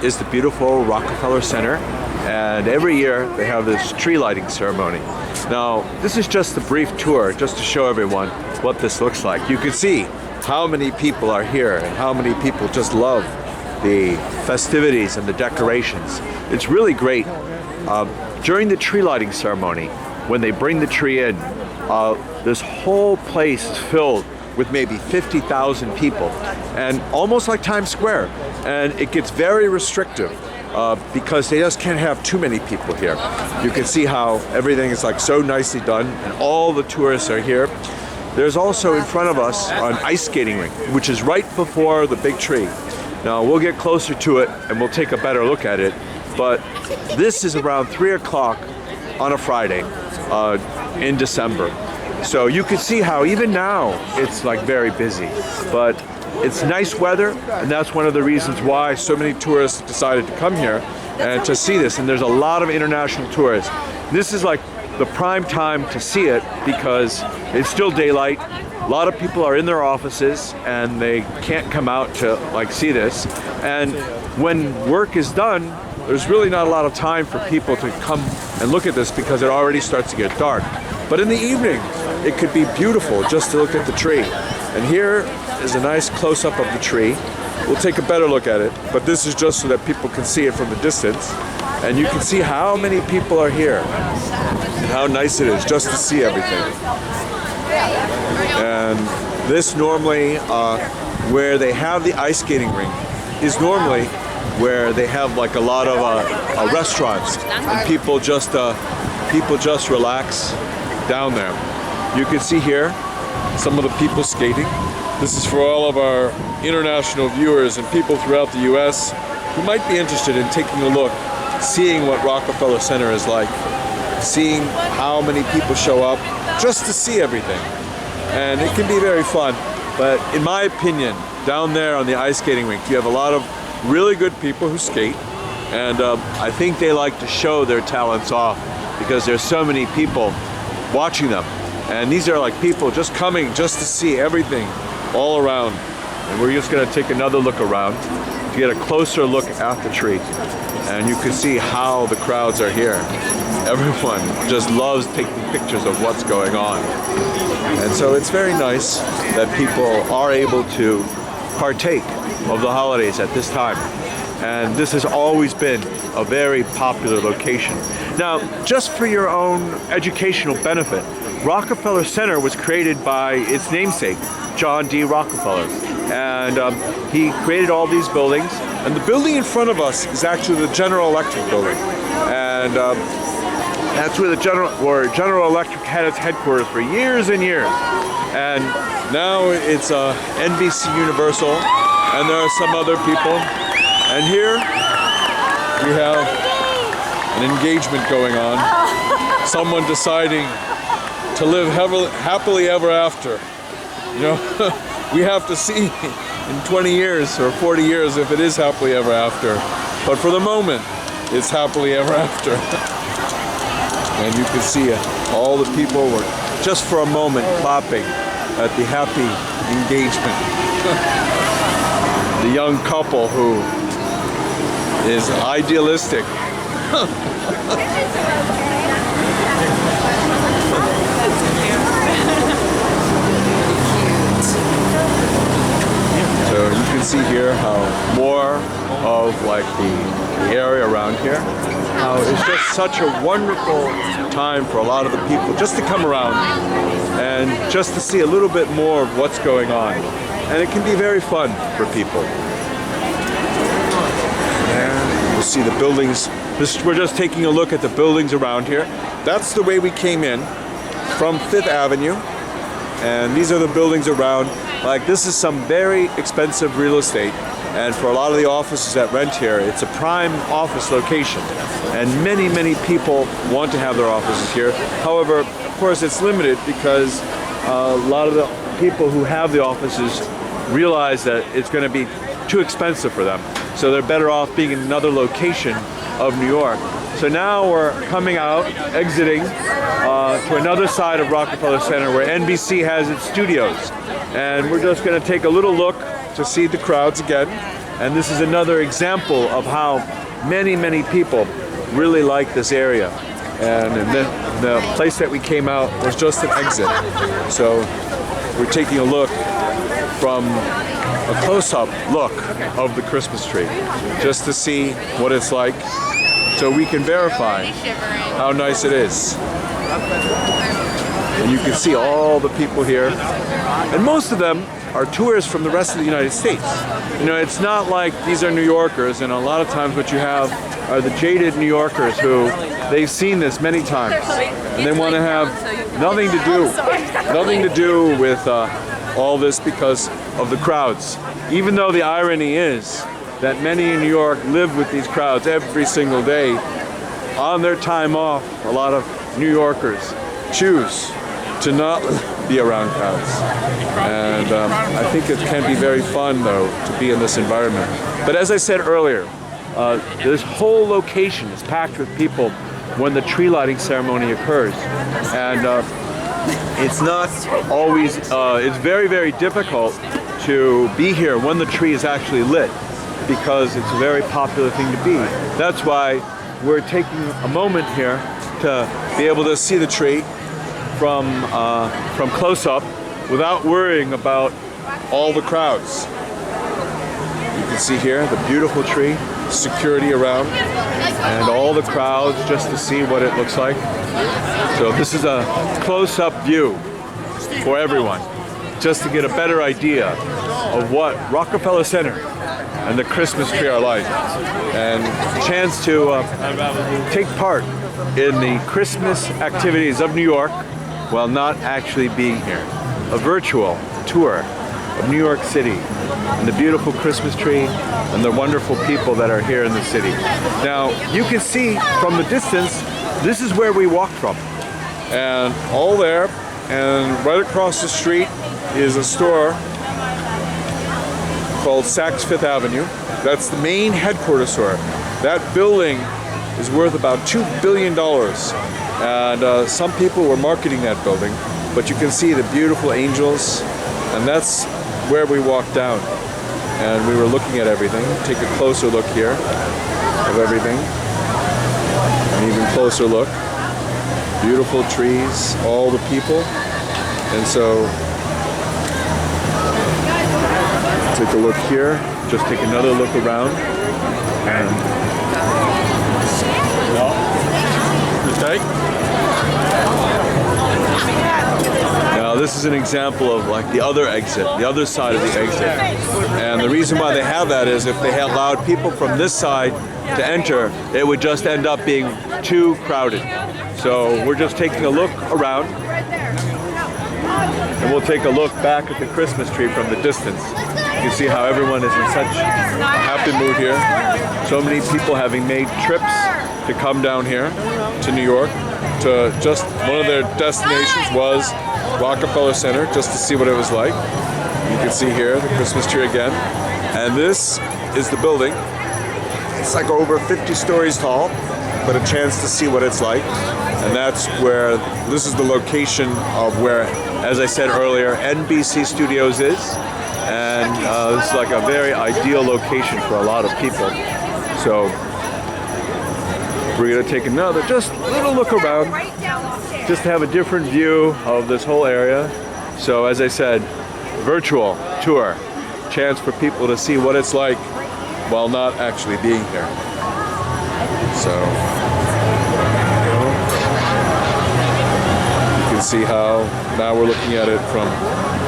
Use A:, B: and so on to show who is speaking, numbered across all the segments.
A: is the beautiful Rockefeller Center, and every year they have this tree lighting ceremony. Now, this is just a brief tour just to show everyone what this looks like. You can see how many people are here and how many people just love the festivities and the decorations. It's really great. During the tree lighting ceremony, when they bring the tree in, this whole place is filled with maybe 50,000 people, and almost like Times Square. And it gets very restrictive because they just can't have too many people here. You can see how everything is like so nicely done, and all the tourists are here. There's also in front of us an ice skating rink, which is right before the big tree. Now we'll get closer to it and we'll take a better look at it, but this is around 3 o'clock on a Friday in December. So you can see how even now it's like very busy, but it's nice weather, and that's one of the reasons why so many tourists decided to come here and to see this. And there's a lot of international tourists. This is like the prime time to see it because it's still daylight. A lot of people are in their offices and they can't come out to like see this. And when work is done, there's really not a lot of time for people to come and look at this because it already starts to get dark. But in the evening, it could be beautiful just to look at the tree. And here is a nice close-up of the tree. We'll take a better look at it, but this is just so that people can see it from the distance. And you can see how many people are here and how nice it is just to see everything. And this normally, where they have the ice skating rink, is normally where they have like a lot of restaurants, and people just relax down there. You can see here some of the people skating. This is for all of our international viewers and people throughout the US who might be interested in taking a look, seeing what Rockefeller Center is like, seeing how many people show up just to see everything. And it can be very fun, but in my opinion, down there on the ice skating rink, you have a lot of really good people who skate, and I think they like to show their talents off because there's so many people watching them. And these are like people just coming just to see everything all around. And we're just gonna take another look around to get a closer look at the tree. And you can see how the crowds are here. Everyone just loves taking pictures of what's going on. And so it's very nice that people are able to partake of the holidays at this time. And this has always been a very popular location. Now, just for your own educational benefit, Rockefeller Center was created by its namesake, John D. Rockefeller. And he created all these buildings. And the building in front of us is actually the General Electric building. And that's where General Electric had its headquarters for years and years. And now it's NBC Universal, and there are some other people. And here we have an engagement going on. Someone deciding to live happily ever after. You know, we have to see in 20 years or 40 years if it is happily ever after. But for the moment, it's happily ever after. And you can see all the people were just for a moment clapping at the happy engagement. The young couple who is idealistic. So you can see here how more of like the area around here, how it's just such a wonderful time for a lot of the people just to come around and just to see a little bit more of what's going on. And it can be very fun for people. And you'll see the buildings. We're just taking a look at the buildings around here. That's the way we came in from 5th Avenue. And these are the buildings around. Like, this is some very expensive real estate. And for a lot of the offices that rent here, it's a prime office location. And many, many people want to have their offices here. However, of course, it's limited because a lot of the people who have the offices realize that it's going to be too expensive for them. So they're better off being in another location of New York. So now we're coming out, exiting to another side of Rockefeller Center where NBC has its studios. And we're just going to take a little look to see the crowds again. And this is another example of how many people really like this area. And the place that we came out was just an exit. So we're taking a look from a close-up look of the Christmas tree, just to see what it's like, so we can verify how nice it is. And you can see all the people here, and most of them are tourists from the rest of the United States. You know, it's not like these are New Yorkers, and a lot of times what you have are the jaded New Yorkers who they've seen this many times, and they want to have nothing to do with all this because of the crowds. Even though the irony is that many in New York live with these crowds every single day, on their time off, a lot of New Yorkers choose to not be around crowds. And I think it can be very fun, though, to be in this environment. But as I said earlier, this whole location is packed with people when the tree lighting ceremony occurs. And it's not always, it's very difficult to be here when the tree is actually lit, because it's a very popular thing to be. That's why we're taking a moment here to be able to see the tree from close up without worrying about all the crowds. You can see here the beautiful tree, security around, and all the crowds just to see what it looks like. So this is a close-up view for everyone, just to get a better idea of what Rockefeller Center and the Christmas tree are like, and a chance to take part in the Christmas activities of New York while not actually being here. A virtual tour of New York City and the beautiful Christmas tree and the wonderful people that are here in the city. Now, you can see from the distance, this is where we walked from. And all there, and right across the street is a store called Saks Fifth Avenue. That's the main headquarters store. That building is worth about $2 billion. And some people were marketing that building, but you can see the beautiful angels, and that's where we walked down. And we were looking at everything. Take a closer look here of everything. An even closer look. Beautiful trees, all the people. And so, take a look here. Just take another look around. And now this is an example of like the other exit, the other side of the exit. And the reason why they have that is if they had allowed people from this side to enter, it would just end up being too crowded. So we're just taking a look around, and we'll take a look back at the Christmas tree from the distance. You can see how everyone is in such a happy mood here. So many people having made trips to come down here to New York. To just one of their destinations was Rockefeller Center, just to see what it was like. You can see here the Christmas tree again. And this is the building. It's like over 50 stories tall, but a chance to see what it's like. And that's where, this is the location of where, as I said earlier, NBC Studios is. And this is like a very ideal location for a lot of people. So we're going to take another just little look around, just to have a different view of this whole area. So as I said, virtual tour, chance for people to see what it's like while not actually being here. So you can see how now we're looking at it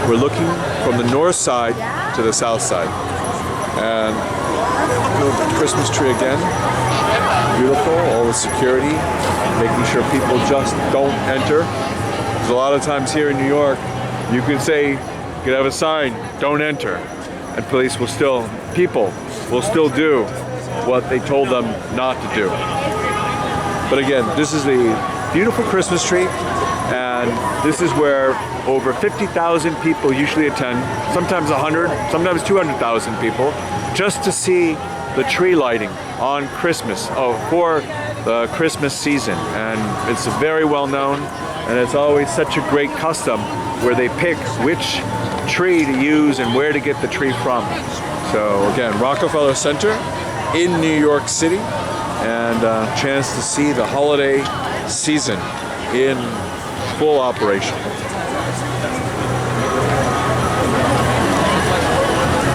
A: we're looking from the north side to the south side. And the Christmas tree again. Beautiful, all the security, making sure people just don't enter. Because a lot of times here in New York, you can say, you can have a sign, don't enter. And police will still, people will still do what they told them not to do. But again, this is the beautiful Christmas tree, and this is where over 50,000 people usually attend, sometimes 100, sometimes 200,000 people, just to see the tree lighting on Christmas, for the Christmas season. And it's very well known, and it's always such a great custom where they pick which tree to use and where to get the tree from. So again, Rockefeller Center in New York City, and a chance to see the holiday season in full operation.